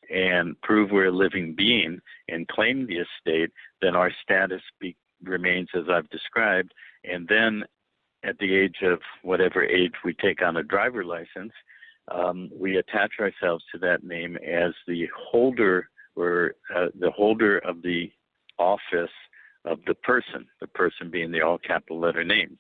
and prove we're a living being and claim the estate, then our status remains as I've described. And then at the age of whatever age we take on a driver license, we attach ourselves to that name as the holder or the holder of the office of the person being the all capital letter names,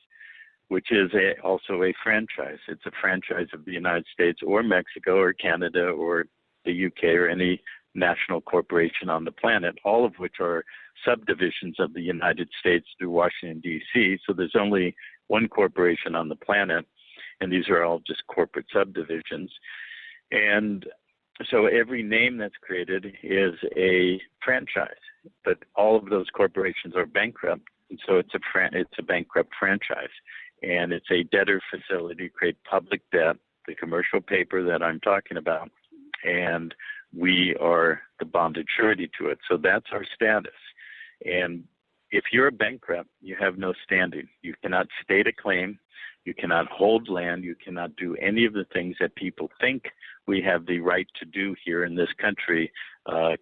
which is also a franchise. It's a franchise of the United States or Mexico or Canada or the UK or any national corporation on the planet, all of which are subdivisions of the United States through Washington, D.C. So there's only one corporation on the planet, and these are all just corporate subdivisions. And so every name that's created is a franchise, but all of those corporations are bankrupt, and so it's a bankrupt franchise. And it's a debtor facility to create public debt, the commercial paper that I'm talking about, and we are the bonded surety to it. So that's our status. And if you're bankrupt, you have no standing. You cannot state a claim. You cannot hold land. You cannot do any of the things that people think we have the right to do here in this country,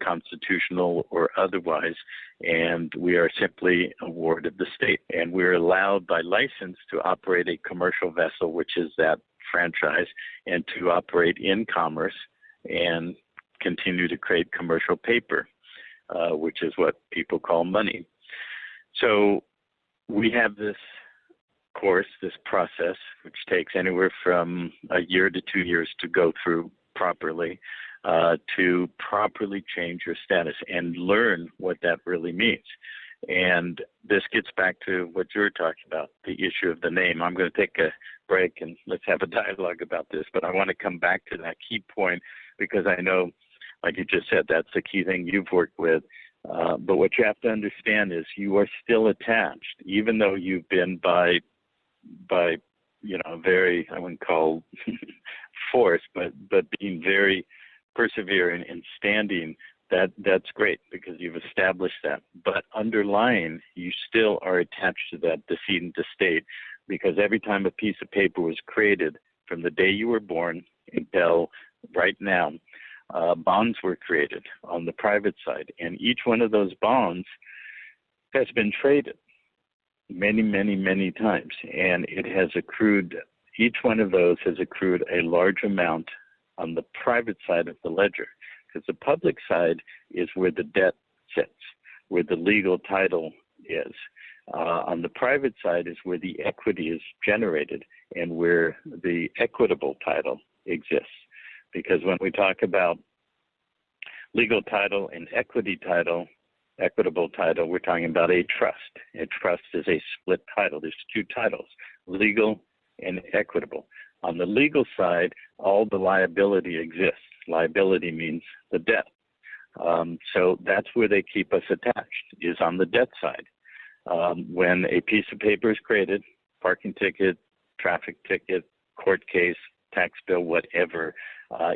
constitutional or otherwise. And we are simply a ward of the state. And we're allowed by license to operate a commercial vessel, which is that franchise, and to operate in commerce and continue to create commercial paper, which is what people call money. So we have this course, this process, which takes anywhere from a year to 2 years to go through properly, to properly change your status and learn what that really means. And this gets back to what you're talking about, the issue of the name. I'm going to take a break and let's have a dialogue about this, but I want to come back to that key point because I know, like you just said, that's the key thing you've worked with. But what you have to understand is you are still attached, even though you've been by very, I wouldn't call force, but being very persevering and standing, that's great because you've established that. But underlying, you still are attached to that decedent estate because every time a piece of paper was created from the day you were born until right now, bonds were created on the private side. And each one of those bonds has been traded many, many, many times. And it has accrued, each one of those has accrued a large amount on the private side of the ledger. Because the public side is where the debt sits, where the legal title is. On the private side is where the equity is generated and where the equitable title exists. Because when we talk about legal title and equitable title, we're talking about a trust. A trust is a split title. There's two titles, legal and equitable. On the legal side, all the liability exists. Liability means the debt. So that's where they keep us attached, is on the debt side. When a piece of paper is created, parking ticket, traffic ticket, court case, tax bill, whatever,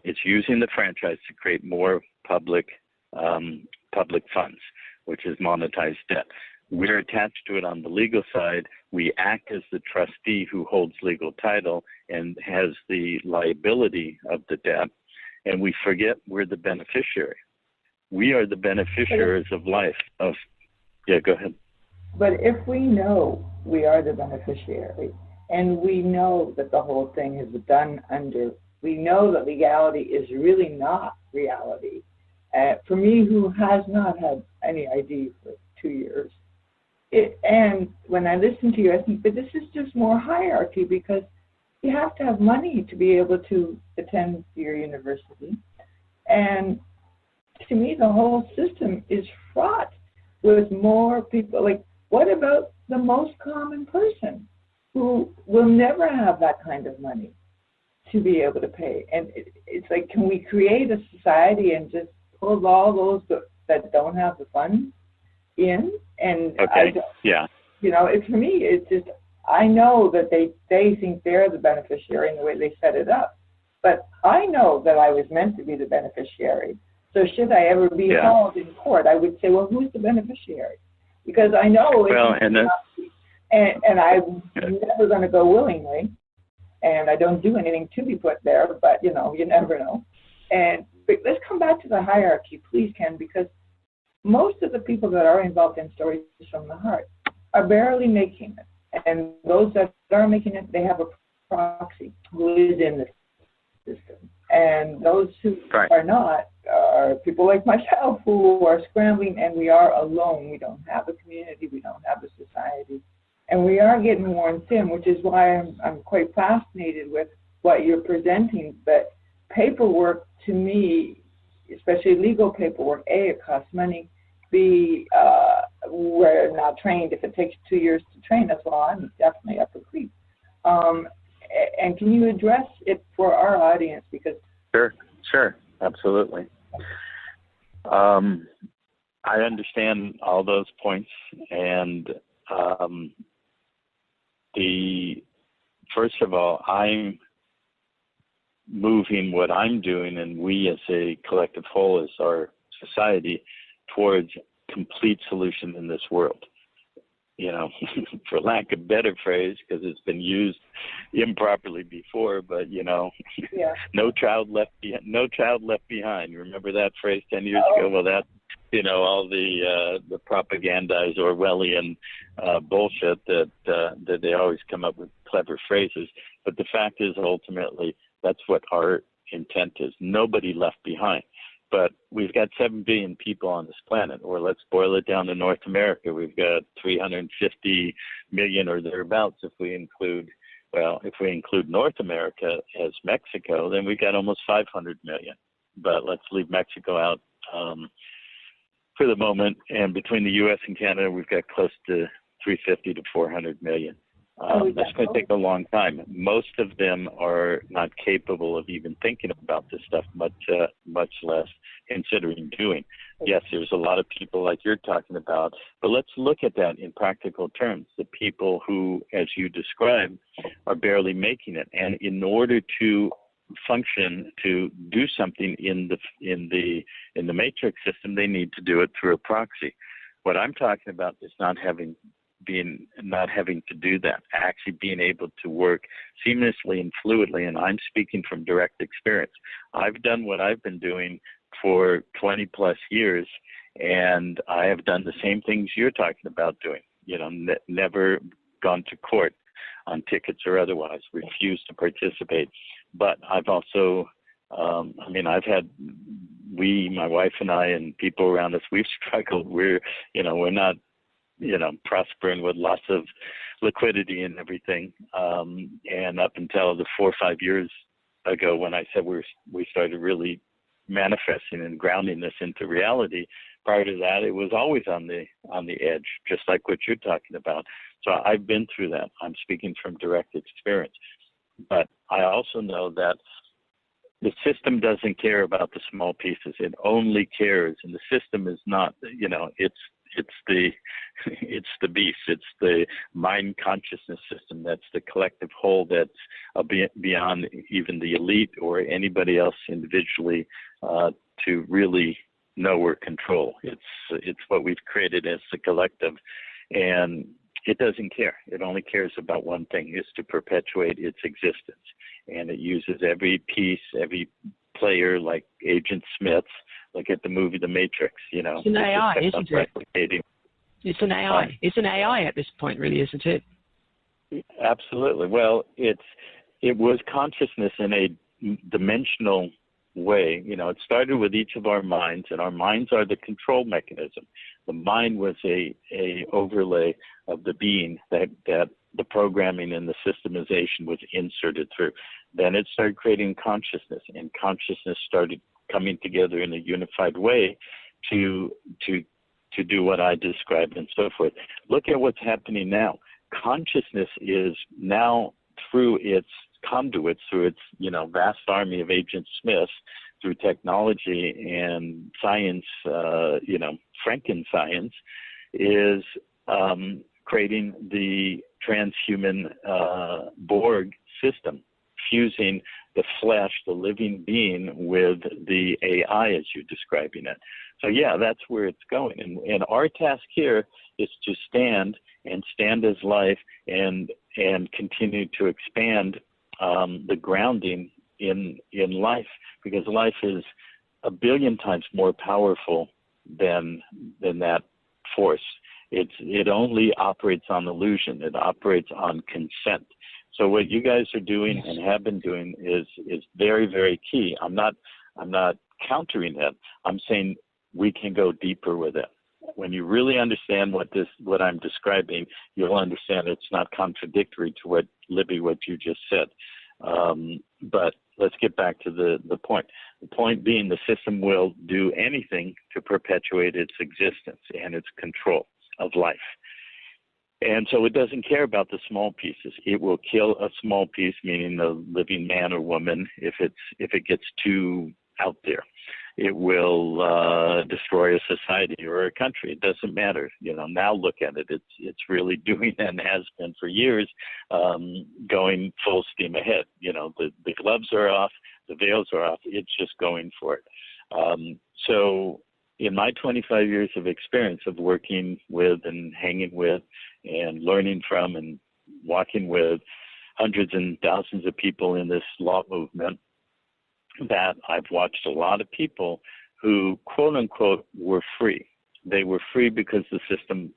it's using the franchise to create more public funds, which is monetized debt. We're attached to it on the legal side. We act as the trustee who holds legal title and has the liability of the debt. And we forget we're the beneficiary. We are the beneficiaries of life. Yeah, go ahead. But if we know we are the beneficiary, and we know that the whole thing is done under, we know that legality is really not reality. For me, who has not had any ID for 2 years, and when I listen to you, I think, but this is just more hierarchy because you have to have money to be able to attend your university. And to me, the whole system is fraught with more people. Like, what about the most common person who will never have that kind of money to be able to pay? And it's like, can we create a society and just pull all those that don't have the funds in? And okay, yeah. You know, for me, it's just, I know that they think they're the beneficiary in the way they set it up. But I know that I was meant to be the beneficiary. So should I ever be hauled in court, I would say, well, who's the beneficiary? Because I know and I'm never going to go willingly, and I don't do anything to be put there, but, you know, you never know. But let's come back to to the hierarchy, please, Ken, because most of the people that are involved in stories from the heart are barely making it. And those that are making it, they have a proxy who is in the system. And those who are not are people like myself who are scrambling, and we are alone. We don't have a community. We don't have a society. And we are getting worn thin, which is why I'm quite fascinated with what you're presenting. But paperwork, to me, especially legal paperwork, A, it costs money. B, we're not trained. If it takes 2 years to train us, well, I'm definitely up a creek. And can you address it for our audience? Because Sure, absolutely. I understand all those points, and first of all, I'm moving what I'm doing, and we as a collective whole, as our society, towards complete solution in this world. You know, for lack of a better phrase, because it's been used improperly before, but you know, no child left behind. Remember that phrase 10 years ago? Well, that, you know, all the propagandized Orwellian bullshit that they always come up with clever phrases. But the fact is, ultimately, that's what our intent is. Nobody left behind. But we've got 7 billion people on this planet, or let's boil it down to North America. We've got 350 million or thereabouts if we include North America as Mexico, then we've got almost 500 million. But let's leave Mexico out for the moment. And between the U.S. and Canada, we've got close to 350 to 400 million. That's going to take a long time. Most of them are not capable of even thinking about this stuff, much less considering doing. Yes, there's a lot of people like you're talking about, but let's look at that in practical terms. The people who, as you described, are barely making it, and in order to function, to do something in the matrix system, they need to do it through a proxy. What I'm talking about is not having to do that, actually being able to work seamlessly and fluidly. And I'm speaking from direct experience. I've done what I've been doing for 20 plus years, and I have done the same things you're talking about doing. You know, never gone to court on tickets or otherwise, refused to participate. But I've also, my wife and I and people around us, we've struggled. We're not, prospering with lots of liquidity and everything. And up until the 4 or 5 years ago, when I said we started really manifesting and grounding this into reality, prior to that, it was always on the edge, just like what you're talking about. So I've been through that. I'm speaking from direct experience. But I also know that the system doesn't care about the small pieces. It only cares, and the system is not, it's the beast. It's the mind consciousness system. That's the collective whole that's beyond even the elite or anybody else individually to really know or control. It's what we've created as the collective, and it doesn't care. It only cares about one thing, is to perpetuate its existence. And it uses every piece, every player, like Agent Smith. Look at the movie The Matrix, It's an AI, isn't it? It's an AI. It's an AI at this point, really, isn't it? Absolutely. Well, it was consciousness in a dimensional way. It started with each of our minds, and our minds are the control mechanism. The mind was a overlay of the being that the programming and the systemization was inserted through. Then it started creating consciousness, and consciousness started coming together in a unified way to do what I described and so forth. Look at what's happening now. Consciousness is now, through its conduits, through its vast army of Agent Smiths, through technology and science, Frankenscience, is creating the transhuman Borg system, fusing the flesh, the living being, with the AI as you're describing it. So yeah, that's where it's going. And our task here is to stand as life and continue to expand the grounding in life, because life is a billion times more powerful than that force. It only operates on illusion. It operates on consent. So what you guys are doing and have been doing is very, very key. I'm not countering it. I'm saying we can go deeper with it. When you really understand what I'm describing, you'll understand it's not contradictory to what you just said. But let's get back to the point. The point being, the system will do anything to perpetuate its existence and its control of life. And so it doesn't care about the small pieces. It will kill a small piece, meaning the living man or woman, if it gets too out there. It will destroy a society or a country. It doesn't matter. Now look at it. It's really doing and has been for years, going full steam ahead. The gloves are off, the veils are off. It's just going for it. So in my 25 years of experience of working with and hanging with and learning from and walking with hundreds and thousands of people in this law movement, that I've watched a lot of people who, quote unquote, were free. They were free because the system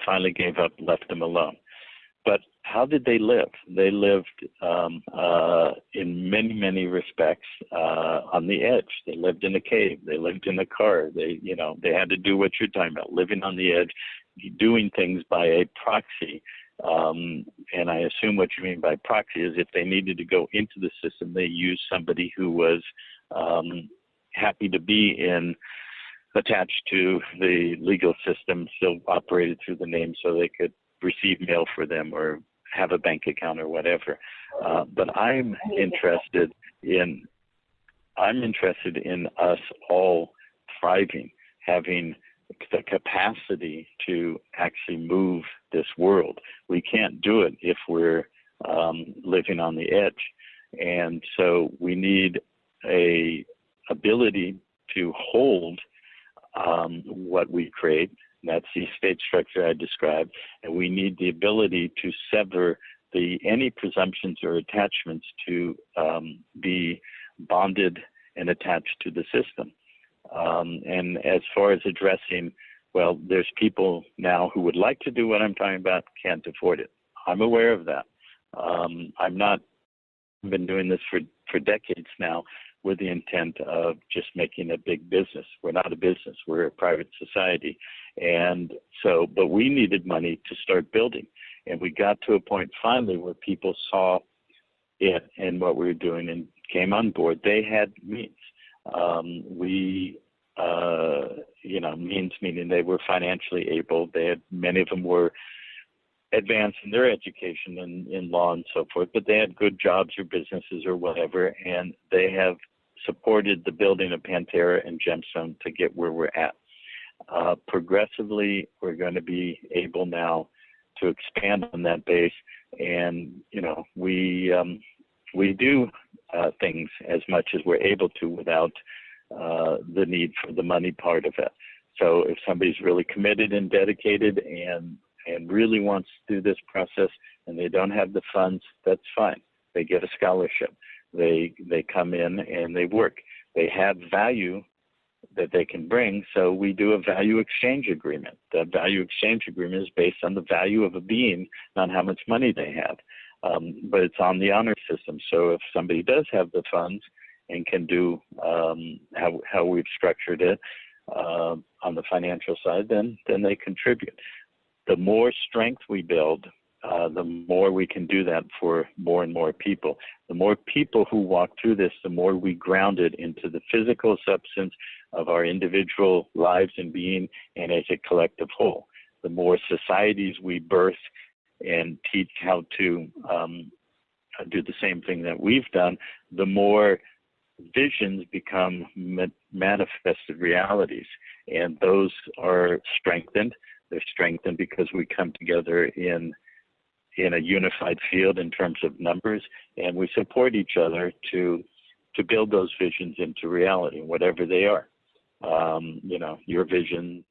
finally gave up, left them alone. But how did they live? They lived in many, many respects on the edge. They lived in a cave. They lived in a car. They had to do what you're talking about, living on the edge, doing things by a proxy. And I assume what you mean by proxy is if they needed to go into the system, they used somebody who was happy to be attached to the legal system, still operated through the name so they could receive mail for them or have a bank account or whatever. But I'm interested in us all thriving, having the capacity to actually move this world. We can't do it if we're living on the edge. And so we need a ability to hold what we create. That's the state structure I described. And we need the ability to sever any presumptions or attachments to be bonded and attached to the system. And as far as addressing, well, there's people now who would like to do what I'm talking about, can't afford it. I'm aware of that. I've been doing this for decades now with the intent of just making a big business. We're not a business, we're a private society. And so, but we needed money to start building. And we got to a point finally where people saw it and what we were doing and came on board. They had means. Means meaning they were financially able. Many of them were advanced in their education in law and so forth, but they had good jobs or businesses or whatever, and they have supported the building of Pantera and Gemstone to get where we're at. Progressively, we're going to be able now to expand on that base, and we do things as much as we're able to without the need for the money part of it. So if somebody's really committed and dedicated and really wants to do this process and they don't have the funds, that's fine. They get a scholarship. They come in and they work. They have value that they can bring, so we do a value exchange agreement. That value exchange agreement is based on the value of a being, not how much money they have. But it's on the honor system. So if somebody does have the funds and can do how we've structured it on the financial side, then they contribute. The more strength we build, the more we can do that for more and more people. The more people who walk through this, the more we ground it into the physical substance of our individual lives and being and as a collective whole. The more societies we birth and teach how to do the same thing that we've done, the more visions become manifested realities. And those are strengthened. They're strengthened because we come together in a unified field in terms of numbers, and we support each other to build those visions into reality, whatever they are. Your vision